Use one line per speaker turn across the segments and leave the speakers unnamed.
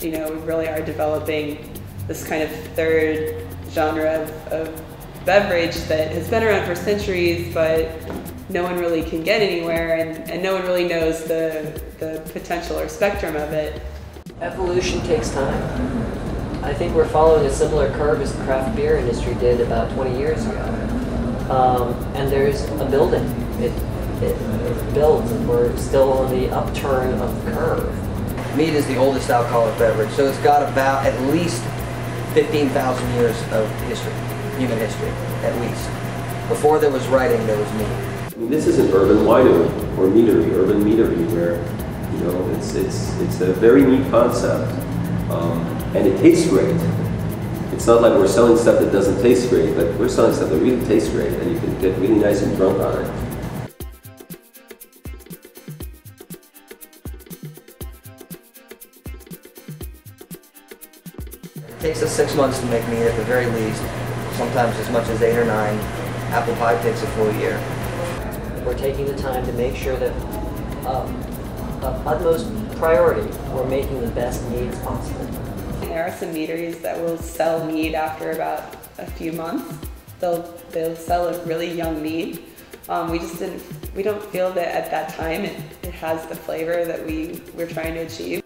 we really are developing this kind of third genre of beverage that has been around for centuries, but no one really can get anywhere, and no one really knows the potential or spectrum of it.
Evolution takes time. I think we're following a similar curve as the craft beer industry did about 20 years ago. And there's a building. It builds, and we're still on the upturn of the curve.
Mead is the oldest alcoholic beverage, so it's got about at least 15,000 years of history, human history, at least. Before there was writing, there was mead.
I mean, this is an urban winery, or meadery, urban meadery, where it's a very neat concept, and it tastes great. It's not like we're selling stuff that doesn't taste great, but we're selling stuff that really tastes great, and you can get really nice and drunk on it.
It takes us 6 months to make mead at the very least, sometimes as much as 8 or 9. Apple pie takes a full year.
We're taking the time to make sure that, of utmost priority, we're making the best meads possible.
There are some meaderies that will sell mead after about a few months. They'll sell a really young mead. We don't feel that at that time it has the flavor that we're trying to achieve.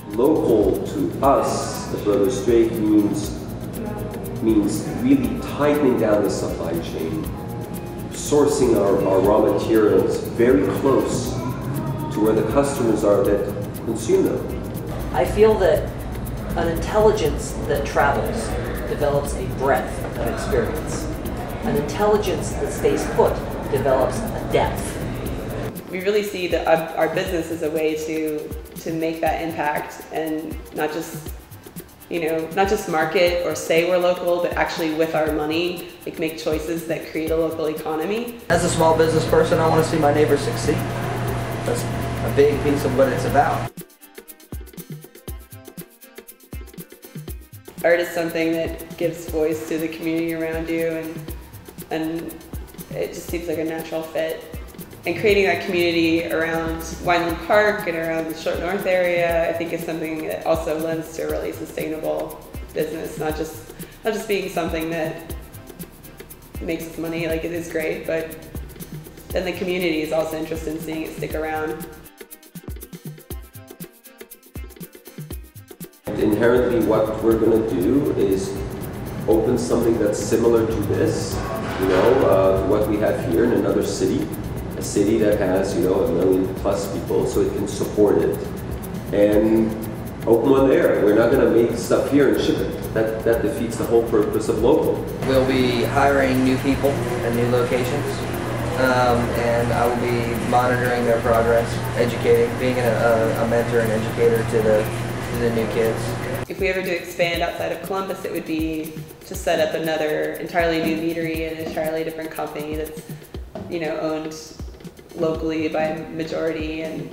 Local to us, the Brother Straight means really tightening down the supply chain, sourcing our raw materials very close to where the customers are that consume them.
I feel that an intelligence that travels develops a breadth of experience. An intelligence that stays put develops a depth.
We really see our business as a way to make that impact, and not just market or say we're local, but actually with our money, make choices that create a local economy.
As a small business person, I want to see my neighbors succeed. That's a big piece of what it's about.
Art is something that gives voice to the community around you, and it just seems like a natural fit. And creating that community around Wineland Park and around the Short North area, I think is something that also lends to a really sustainable business, not just being something that makes us money, like it is great, but then the community is also interested in seeing it stick around.
Inherently, what we're going to do is open something that's similar to this, what we have here in another city. A city that has, 1 million plus people, so it can support it, and open one there. We're not going to make stuff here and ship it. That defeats the whole purpose of local.
We'll be hiring new people at new locations, and I will be monitoring their progress, educating, being a mentor and educator to the new kids.
If we ever do expand outside of Columbus, it would be to set up another entirely new meadery and an entirely different company that's owned locally by a majority, and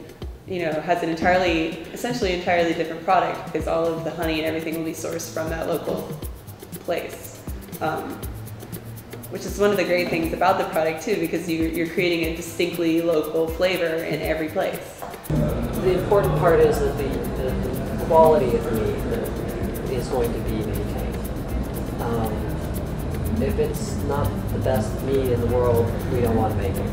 has an essentially entirely different product, because all of the honey and everything will be sourced from that local place, which is one of the great things about the product too, because you're creating a distinctly local flavor in every place.
The important part is that the quality of the mead is going to be maintained. If it's not the best mead in the world, we don't want to make it.